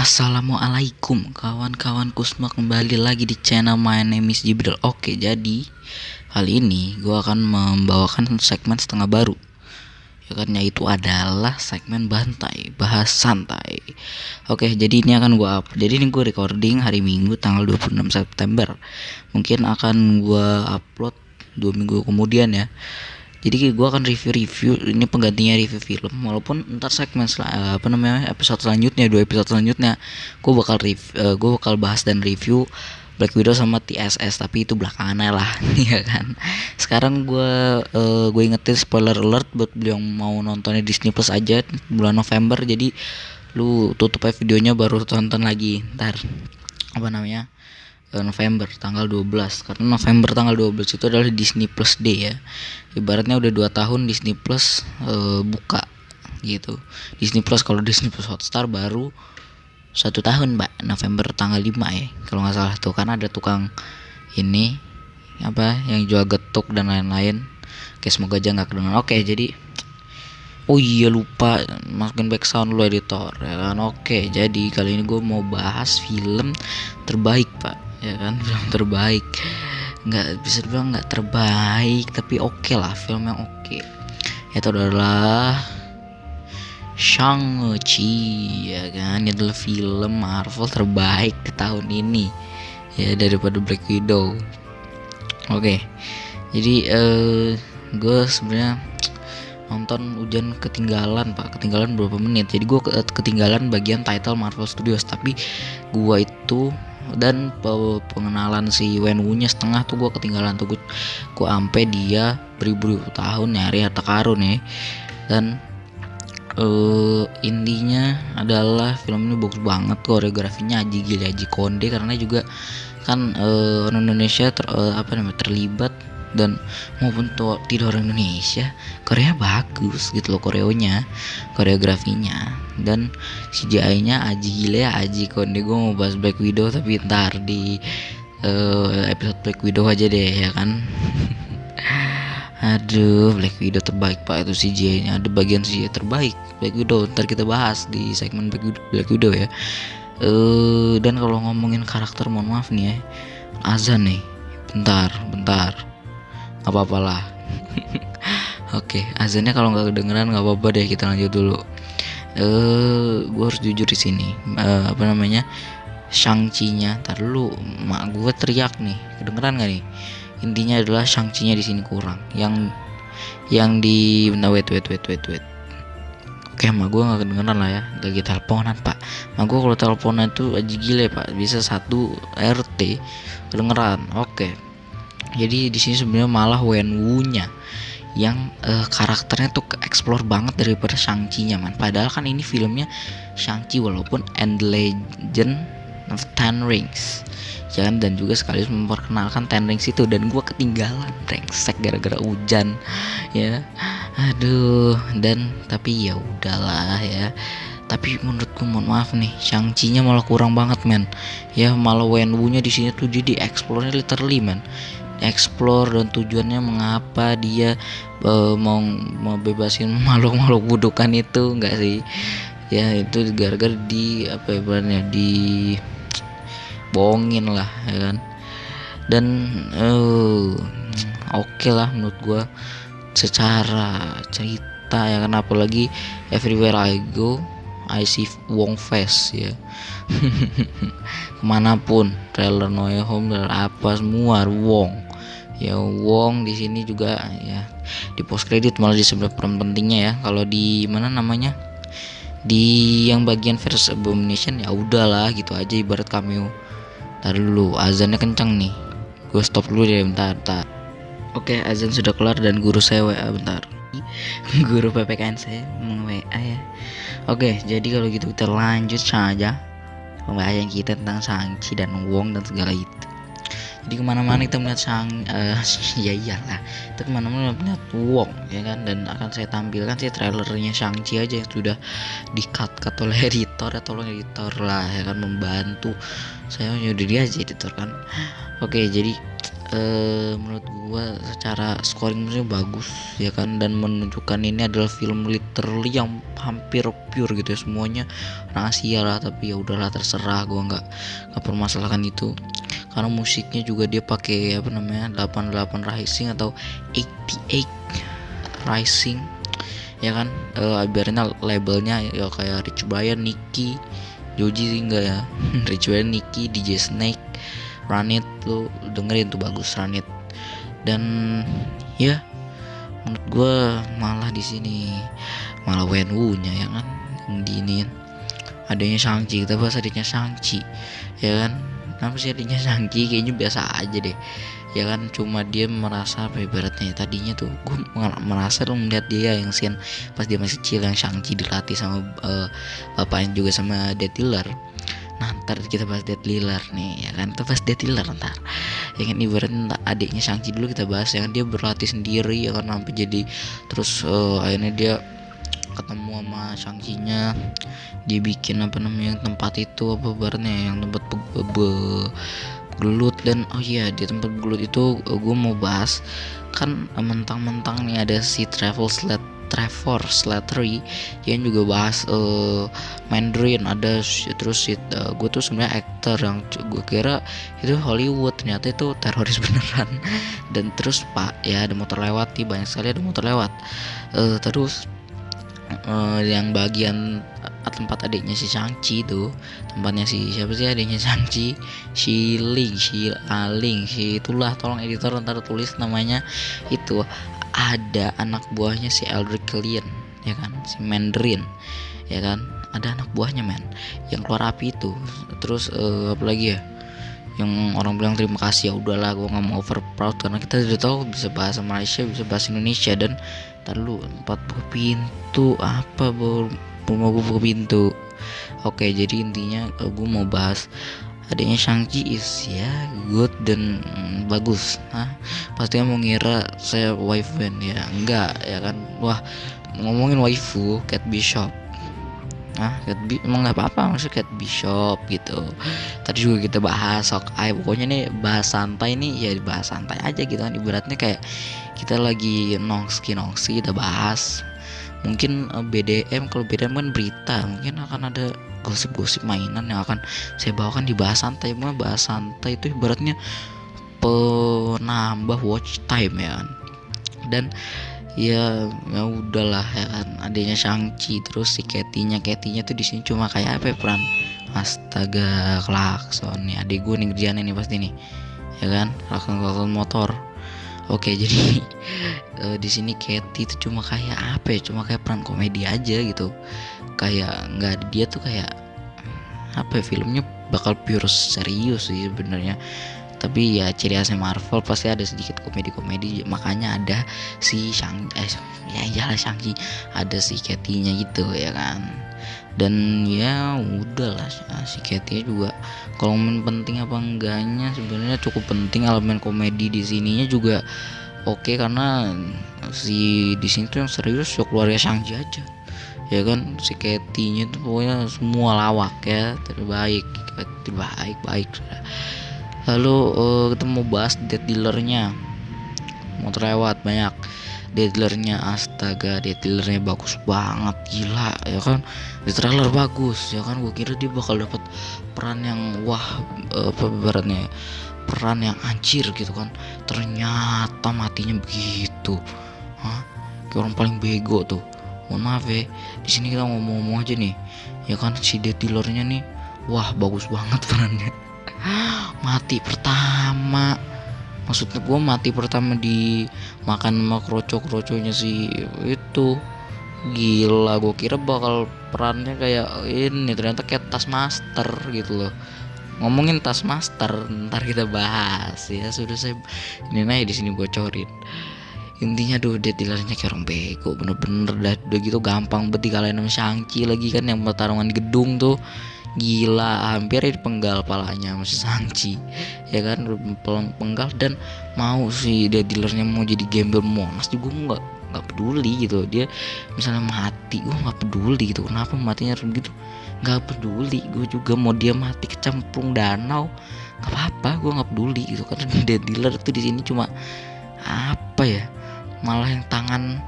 Assalamualaikum kawan-kawanku semua, kembali lagi di channel My Name is Jibril. Oke, jadi kali ini gue akan membawakan segmen setengah baru, ya kan, yaitu adalah segmen bantai bahas santai. Oke, jadi ini akan gue upload. Jadi ini gue recording hari Minggu tanggal 26 September. Mungkin akan gue upload 2 minggu kemudian ya. Jadi gue akan review ini penggantinya review film, walaupun ntar segmen episode selanjutnya, 2 episode selanjutnya gue bakal bahas dan review Black Widow sama TSS, tapi itu belakangan lah ya kan. Sekarang gue ingetin spoiler alert buat beliau yang mau nontonnya Disney Plus aja bulan November. Jadi lu tutup aja videonya baru tonton lagi ntar November tanggal 12, karena November tanggal 12 itu adalah Disney Plus Day ya. Ibaratnya udah 2 tahun Disney Plus buka gitu. Disney Plus, kalau Disney Plus Hotstar baru 1 tahun mbak, November tanggal 5 ya kalau nggak salah tuh, karena ada tukang ini yang jual getuk dan lain-lain. Oke, semoga aja nggak kedengeran. Oke, jadi oh iya lupa masukin back sound lu editor ya kan. Oke, jadi kali ini gue mau bahas film terbaik pak, ya kan. Film terbaik, nggak bisa dibilang nggak terbaik, tapi oke lah, film yang oke. Itu adalah Shang-Chi, ya kan. Ini adalah film Marvel terbaik di tahun ini ya, daripada Black Widow. Oke, jadi gue sebenarnya nonton hujan ketinggalan berapa menit. Jadi gue ketinggalan bagian title Marvel Studios, tapi gue itu dan pengenalan si Wenwu nya setengah tuh gue ketinggalan tuh. Gue ampe dia beribu-ribu tahun nyari harta karun ya. Dan intinya adalah film ini bagus banget, koreografinya Aji Gile Aji Konde, karena juga kan orang Indonesia terlibat, dan maupun tidak orang Indonesia, Korea bagus gitu loh koreografinya, dan CGI-nya Aji Gile Aji Konde. Gue mau bahas Black Widow tapi ntar di episode Black Widow aja deh ya kan. Aduh, Black Widow terbaik pak, itu CGI-nya, ada bagian CGI terbaik Black Widow, ntar kita bahas di segmen Black Widow ya. Dan kalau ngomongin karakter, mohon maaf nih ya, azan nih, bentar nggak apa-apa lah. Oke, azannya kalau nggak kedengeran nggak apa-apa deh, kita lanjut dulu. Gue harus jujur di sini, Shang-Chi-nya, tar dulu, mak gue teriak nih, kedengeran nggak nih? Intinya adalah Shang-Chi-nya di sini kurang, yang di wait. Oke, mak gue nggak kedengeran lah ya, lagi teleponan pak. Mak gue kalau teleponan itu aja gile pak, bisa 1 RT kedengeran. Oke, jadi di sini sebenarnya malah Wenwu-nya yang karakternya tuh explore banget daripada Shang-Chi-nya man. Padahal kan ini filmnya Shang-Chi walaupun and Legend of Ten Rings ya kan, dan juga sekaligus memperkenalkan Ten Rings itu, dan gue ketinggalan brengsek gara-gara hujan ya. Aduh, dan tapi ya udahlah ya. Tapi menurutku, mohon maaf nih, Shang-Chi-nya malah kurang banget men. Ya malah Wenwu-nya di sini tuh dia di-explore literally man. Explore dan tujuannya mengapa dia mau bebasin makhluk-makhluk budukan itu, enggak sih? Ya itu gara-gara di bohongin lah ya kan. Dan oke lah menurut gua secara cerita ya kan, apalagi everywhere I go I see Wong face ya. Kemanapun trailer No Way Home apa semua Wong ya. Wong di sini juga ya, di post credit malah di sebelah peran pentingnya ya. Kalau di di yang bagian First Abomination ya udahlah gitu aja, ibarat cameo. Ntar dulu, azannya kencang nih, gue stop dulu deh bentar. Oke, azan sudah kelar dan guru saya WA bentar. Guru PPKN saya WA ya. Oke, jadi kalau gitu kita lanjut saja pembahasan kita tentang Shang-Chi dan Wong dan segala itu. Jadi kemana-mana kita melihat ya iyalah, kita kemana-mana melihat Wong ya kan. Dan akan saya tampilkan sih trailernya Shang-Chi aja yang sudah di-cut oleh editor ya. Tolong editor lah ya kan, membantu saya, nyuruh dia aja editor kan. Oke, jadi menurut gua secara scoringnya bagus ya kan, dan menunjukkan ini adalah film literally yang hampir pure gitu ya, semuanya rahasia lah, tapi ya udahlah terserah, gua nggak permasalahkan itu. Karena musiknya juga dia pakai apa namanya 88 Rising atau 88 Rising ya kan, ibaratnya labelnya ya kayak Rich Brian, Nicky, Joji sih enggak ya Rich Brian, Nicky, DJ Snake, Run It, lu dengerin tuh bagus Run It. Dan ya menurut gue malah di sini malah Wenwu-nya ya kan yang diinin, adanya Shang-Chi, kita bahas adanya Shang-Chi ya kan. Kenapa sih adanya Shang-Chi, kayaknya biasa aja deh ya kan, cuma dia merasa apa ibaratnya tadinya tuh gue merasa tuh melihat dia yang scene pas dia masih kecil yang Shang-Chi dilatih sama bapaknya juga sama Death Dealer. Nah ntar kita bahas Death Dealer nih ya kan, kita bahas Death Dealer ntar ya kan, ibaratnya adiknya Shang-Chi dulu kita bahas ya kan, dia berlatih sendiri ya kan sampai jadi terus akhirnya dia ketemu sama Shang-Chi-nya, dia bikin apa namanya tempat itu apa barnya yang tempat gelut. Dan oh iya di tempat gelut itu gue mau bahas kan, mentang-mentang nih ada si Trevor Slattery yang juga bahas Mandarin ada, terus gue tuh sebenarnya aktor yang gue kira itu Hollywood, ternyata itu teroris beneran. Dan terus pak ya ada motor lewat, banyak sekali ada motor lewat, terus yang bagian tempat adiknya si Shang-Chi tuh, tempatnya si siapa sih adiknya Shang-Chi, si Aling, si itulah, tolong editor ntar tulis namanya itu, ada anak buahnya si Eldrick Killian ya kan, si Mandarin ya kan, ada anak buahnya men yang keluar api itu. Terus apa lagi ya yang orang bilang terima kasih, ya udahlah gue nggak mau over proud karena kita sudah tahu bisa bahasa Malaysia, bisa bahasa Indonesia. Dan tahu 4 buah pintu apa mau buka pintu. Oke, jadi intinya gue mau bahas adanya Shang-Chi is ya good dan bagus. Pasti mau ngira saya waifu ya, enggak ya kan. Wah, ngomongin waifu Kate Bishop, emang nggak apa-apa maksudnya Kate Bishop gitu. Tadi juga kita bahas Hawkeye, pokoknya nih bahas santai nih ya, bahas santai aja gitu kan, ibaratnya kayak kita lagi nongski kita bahas. Mungkin BDM, kalau BDM kan berita, mungkin akan ada gosip-gosip mainan yang akan saya bawakan di bahas santai. Bahas santai itu ibaratnya penambah watch time ya kan. Dan ya udahlah ya kan, adanya Shang-Chi. Terus si Katie-nya tuh di sini cuma kayak apa ya, peran astaga klakson nih, adik gue nih kerjaannya nih pasti nih ya kan, klakson motor. Oke, jadi di sini Katie itu cuma kayak apa ya, cuma kayak peran komedi aja gitu, kayak nggak ada dia tuh kayak apa ya, filmnya bakal pure serius sih sebenarnya. Tapi ya ciri khasnya Marvel pasti ada sedikit komedi, makanya ada si Shang-Chi, ada si Katie-nya gitu ya kan. Dan ya udahlah, si Katie juga kalau main penting apa enggaknya sebenarnya cukup penting. Elemen komedi di sininya juga oke, karena si di sini tuh yang serius ya keluarga Shang-Chi aja ya kan. Si Katie-nya tuh pokoknya semua lawak ya, terbaik. Lalu kita mau bahas Death Dealer-nya, motor lewat banyak. Death Dealer-nya astaga, Death Dealer-nya bagus banget, gila ya kan. Di trailer bagus ya kan, gue kira dia bakal dapat peran yang wah, beratnya peran yang anjir gitu kan. Ternyata matinya begitu, kayak orang paling bego tuh. Mohon maaf ya, di sini kita ngomong-ngomong aja nih ya kan. Si Death Dealer-nya nih wah bagus banget perannya. Mati pertama, maksudnya gue mati pertama dimakan sama kroco-kroconya si itu, gila. Gue kira bakal perannya kayak ini, ternyata kayak Taskmaster gitu loh. Ngomongin Taskmaster ntar kita bahas ya, sudah saya ini di sini bocorin. Intinya Death Dealer-nya kayak orang bego, bener-bener udah gitu gampang banget dikalahin sama Shang-Chi lagi kan, yang pertarungan di gedung tuh. Gila, hampir dipenggal palanya masih Shang-Chi ya kan, penggal. Dan mau si Death Dealer-nya mau jadi gembel Monas juga nggak peduli gitu. Dia misalnya mati gue nggak peduli gitu, kenapa matinya gitu. nggak peduli gue juga mau dia mati kecemplung danau, nggak apa-apa, gue nggak peduli gitu. Karena dead dealer itu di sini cuma apa ya, malah yang tangan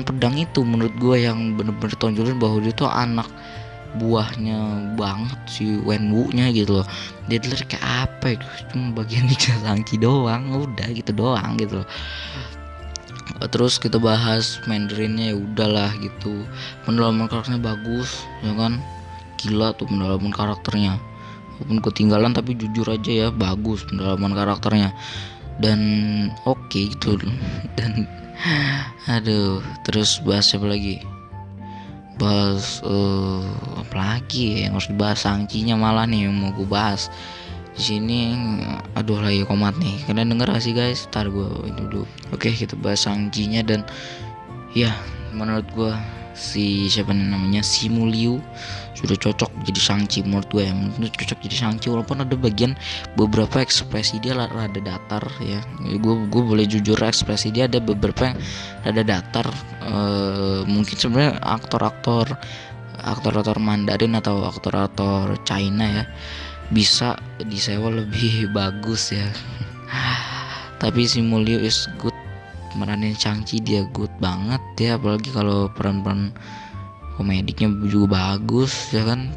pedang itu menurut gue yang bener-bener tonjolin bahwa dia tuh anak buahnya banget si Wenwu nya gitu loh. Dead dealer kayak apa itu, cuma bagian Shang-Chi doang, udah gitu doang gitu loh. Terus kita bahas Mandarinnya, ya udahlah gitu, pendalaman karakternya bagus ya kan, gila tuh pendalaman karakternya, walaupun ketinggalan tapi jujur aja ya bagus pendalaman karakternya dan oke gitu. Dan aduh, terus bahas apa lagi, bahas apa lagi yang harus dibahas, Shang-Chi-nya malah nih yang mau gue bahas di sini. Aduh lagi komat nih, kalian denger gak sih guys? Ntar gue ini dulu. Oke, kita bahas Shang-Chi-nya. Dan ya menurut gue si siapa namanya, Simu Liu sudah cocok jadi Shang-Chi. Menurut gue yang cocok jadi Shang-Chi, walaupun ada bagian beberapa ekspresi dia rada datar ya. Gue boleh jujur, ekspresi dia ada beberapa yang rada datar. Mungkin sebenarnya aktor-aktor Mandarin atau aktor-aktor China ya bisa disewa lebih bagus ya. Tapi si Mulyo is good, meranin Shang-Chi dia good banget ya, apalagi kalau peran-peran komediknya juga bagus ya kan.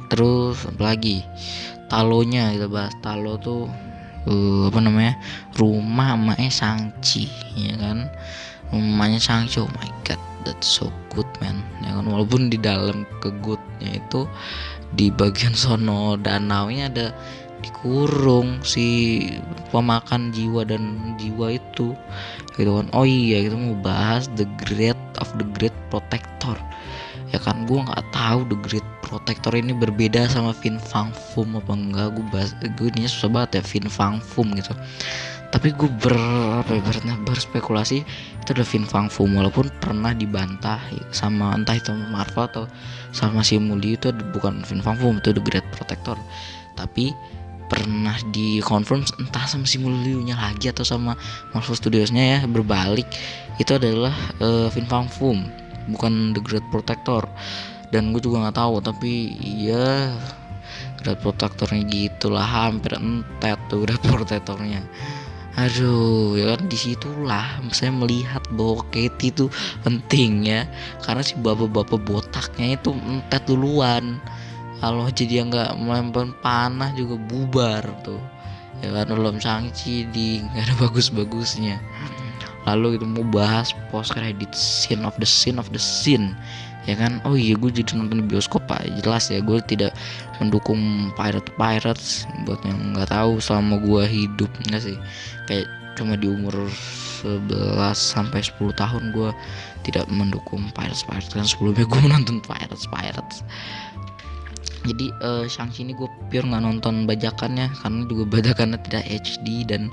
Terus apalagi Talonya, kita bahas Talo tuh apa namanya, rumah emaknya Shang-Chi ya kan, rumahnya Shang-Chi. Oh my god, that's so good man ya kan. Walaupun di dalam kegutnya itu di bagian sono danaunya ada dikurung si pemakan jiwa dan jiwa itu gitu kan. Oh iya, kita mau bahas The Great Protector ya kan. Gue nggak tahu The Great Protector ini berbeda sama Fin Fang Foom apa enggak. Gue ini susah banget ya Fin Fang Foom gitu, tapi gue berspekulasi itu ada Fin Fang Foom, walaupun pernah dibantah sama entah itu Marvel atau sama si Muli, itu bukan Fin Fang Foom, itu The Great Protector. Tapi pernah dikonfirm entah sama si Muliunya lagi atau sama Marvel Studios-nya ya, berbalik itu adalah Fin Fang Foom, bukan The Great Protector. Dan gue juga nggak tahu, tapi ya Great Protectornya gitulah, hampir entet tuh Great Protectornya. Aduh ya kan, disitulah saya melihat bahwa Katie itu penting ya, karena si bapak-bapak botaknya itu entet duluan. Kalau jadi nggak melempar panah juga bubar tuh ya kan. Dalam Shang-Chi di nggak ada bagus-bagusnya. Lalu kita mau bahas post credit scene of the scene ya kan. Oh iya, gue jadi nonton di bioskop pak, jelas ya gue tidak mendukung pirates buat yang nggak tahu. Selama gue hidup nggak sih, kayak cuma di umur 11 sampai 10 tahun gue tidak mendukung pirates kan sebelumnya gue menonton pirates. Jadi Shang-Chi ini gue pure nggak nonton bajakannya, karena juga bajakannya tidak HD dan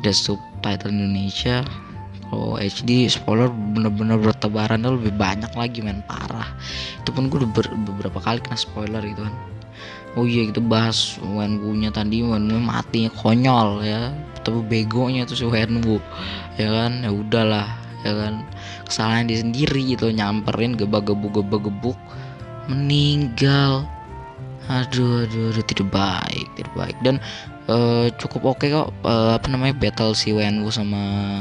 tidak subtitle Indonesia. Kalau HD spoiler bener-bener bertebaran lebih banyak lagi men, parah. Itu pun gue udah beberapa kali kena spoiler gitu kan. Oh iya, kita bahas Wenwu-nya tadi. Wenwu matinya konyol ya, tapi begonya tuh si Wenwu ya kan. Ya udahlah ya kan, kesalahan dia sendiri gitu, nyamperin gebuk meninggal. Aduh tidak baik. Dan cukup oke kok battle si Wenwu sama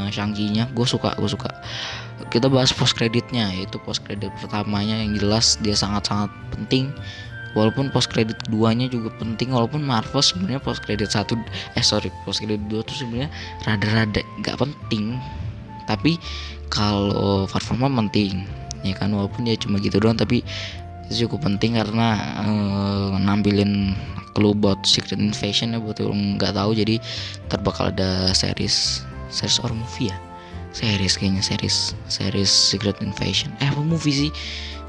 Shang-Chi-nya. Gue suka. Kita bahas post creditnya, yaitu post credit pertamanya yang jelas dia sangat penting, walaupun post credit keduanya juga penting. Walaupun Marvel sebenarnya post credit 2 tuh sebenarnya rada-rada gak penting, tapi kalau performa penting ya kan. Walaupun dia cuma gitu doang, tapi itu cukup penting karena nampilin clue buat Secret Invasion ya, buat yang nggak tahu. Jadi bakal ada series or movie ya, series Secret Invasion apa movie sih,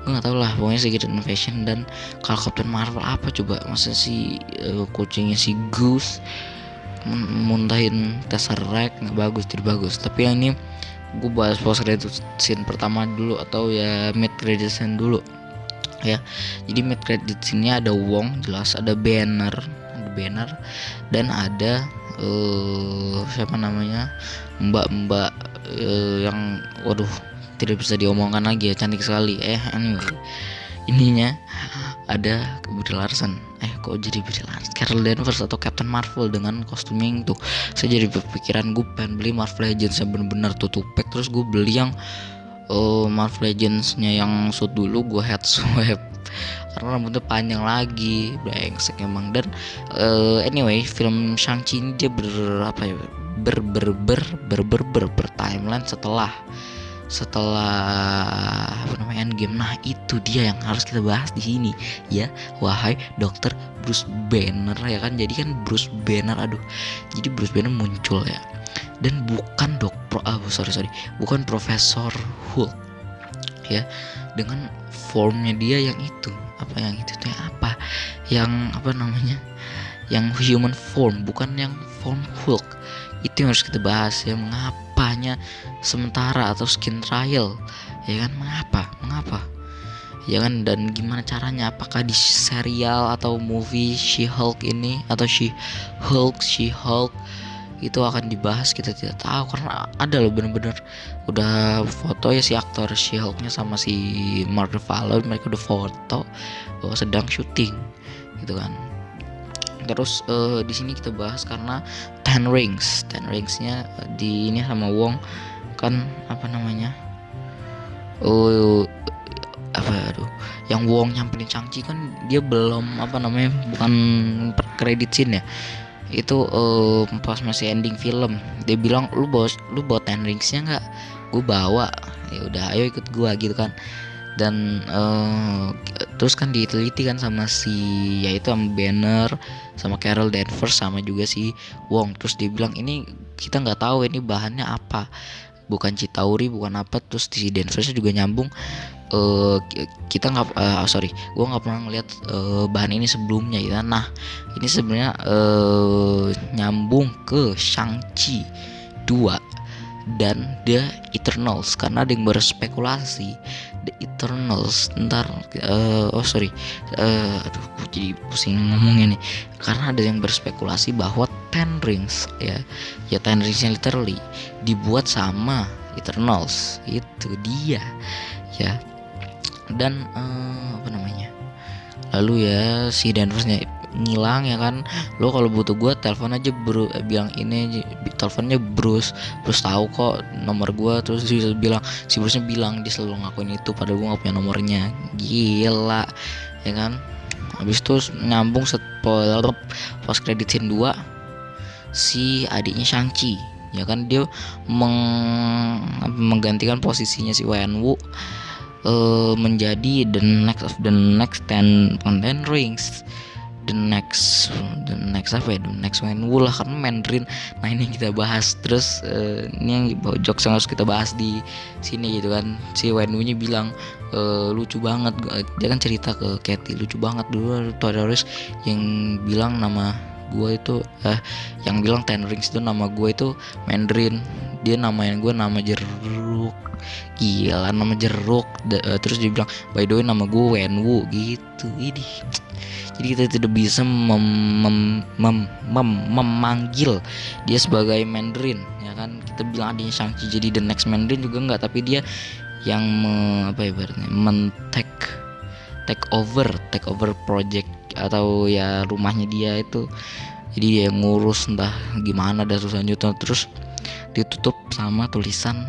gue nggak tahu lah, pokoknya Secret Invasion. Dan kalau Captain Marvel apa coba, masa si kucingnya si Goose muntahin Tesseract, tidak bagus. Tapi yang ini gue bahas post credit scene pertama dulu, atau ya mid credit scene dulu ya. Jadi mid credit scene-nya ada Wong, jelas ada banner dan ada siapa namanya, mbak yang waduh tidak bisa diomongkan lagi ya, cantik sekali. Anyway, ininya ada Brie Larson. Kok jadi Brie Larson? Carol Danvers atau Captain Marvel dengan kostumnya yang tuh. Saya jadi berpikiran gue pengen beli Marvel Legends yang bener-bener tutup pack, terus gue beli yang Marvel Legends-nya yang suit dulu, gue head swap karena rambutnya panjang lagi, brengsek emang. Dan anyway, film Shang-Chi ini dia bertimeline setelah Endgame. Nah, itu dia yang harus kita bahas di sini ya, wahai Dr. Bruce Banner ya kan. Jadi kan Bruce Banner muncul ya, dan bukan bukan Profesor Hulk ya, dengan formnya dia yang itu yang human form, bukan yang form Hulk. Itu yang harus kita bahas ya, mengapanya sementara atau skin trial ya kan, mengapa ya kan, dan gimana caranya, apakah di serial atau movie She-Hulk ini atau She-Hulk itu akan dibahas, kita tidak tahu. Karena ada loh bener-bener udah foto ya si aktor She-Hulknya sama si Mark Ruffalo, mereka udah foto bahwa sedang syuting gitu kan. Terus di sini kita bahas karena Ten Ringsnya di ini sama Wong kan, yang Wong nyamperin Shang-Chi kan dia belum bukan per kredit scene ya, itu pas masih ending film dia bilang, lu bawa Ten Ringsnya nggak? Gue bawa. Ya udah, ayo ikut gua gitu kan. Dan terus kan diteliti kan sama sama Banner, sama Carol Danvers, sama juga si Wong. Terus dia bilang ini kita nggak tahu ini bahannya apa, bukan Chitauri, bukan apa. Terus si Danversnya juga nyambung, kita nggak gue nggak pernah ngeliat bahan ini sebelumnya ya. Nah, ini sebenarnya nyambung ke Shang-Chi 2 dan The Eternals, karena ada yang berspekulasi The Eternals ntar gue jadi pusing ngomongnya nih, karena ada yang berspekulasi bahwa Ten Rings ya Ten Ringsnya literally dibuat sama Eternals, itu dia ya. Dan lalu ya si Danversnya ngilang ya kan. Lo kalau butuh gue telepon aja bro, bilang ini teleponnya Bruce tahu kok nomor gue. Terus dia bilang, si Bruce-nya bilang dia selalu ngakuin itu padahal gue nggak punya nomornya. Gila ya kan. Habis itu nyambung spoiler pas credit scene 2, si adiknya Shang-Chi ya kan, dia menggantikan posisinya si Wenwu menjadi the next 10 rings, the next Wenwu lah, karena Mandarin. Nah, ini yang kita bahas. Terus ini yang jokes yang harus kita bahas di sini gitu kan. Si Wenwu-nya bilang lucu banget, dia kan cerita ke Katy, lucu banget dulu tutorialis yang bilang nama gue itu yang bilang Ten Rings itu nama gue itu Mandarin, dia namain gue nama jeruk. Gila, nama jeruk. Terus dia bilang, by the way nama gue Wenwu gitu. Ini jadi kita tidak bisa memanggil dia sebagai Mandarin ya kan. Kita bilang adanya Shang-Chi jadi the next Mandarin juga enggak, tapi dia yang take over project atau ya rumahnya dia itu. Jadi dia yang ngurus, entah gimana dan selanjutnya. Terus ditutup sama tulisan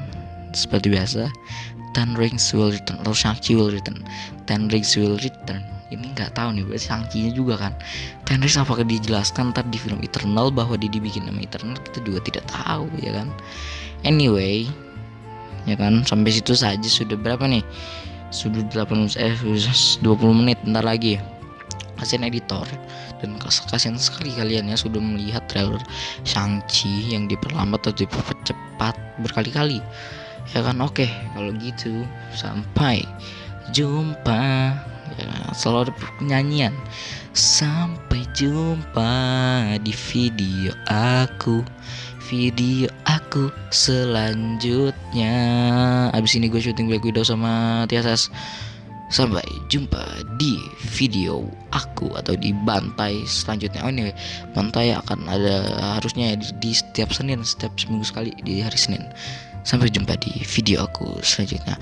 seperti biasa, Ten Rings will return atau Shang-Chi will return. Ten Rings will return. Ini nggak tahu nih, berarti Shang-Chi-nya juga kan. Ten Rings apakah dijelaskan ntar di film Eternal bahwa dia dibikin nama Eternal, kita juga tidak tahu ya kan. Anyway ya kan, sampai situ saja sudah berapa nih? Sudah 20 menit bentar lagi. Kasihan editor dan kasihan sekali kalian ya sudah melihat trailer Shang-Chi yang diperlambat atau dipercepat berkali-kali ya kan. Oke, kalau gitu sampai jumpa ya, selalu ada penyanyian. Sampai jumpa di video aku selanjutnya. Abis ini gue syuting Black Widow sama TSS. Sampai jumpa di video aku atau di Bantai selanjutnya. Oh, ini Bantai akan ada harusnya di setiap Senin, setiap seminggu sekali di hari Senin. Sampai jumpa di video aku selanjutnya.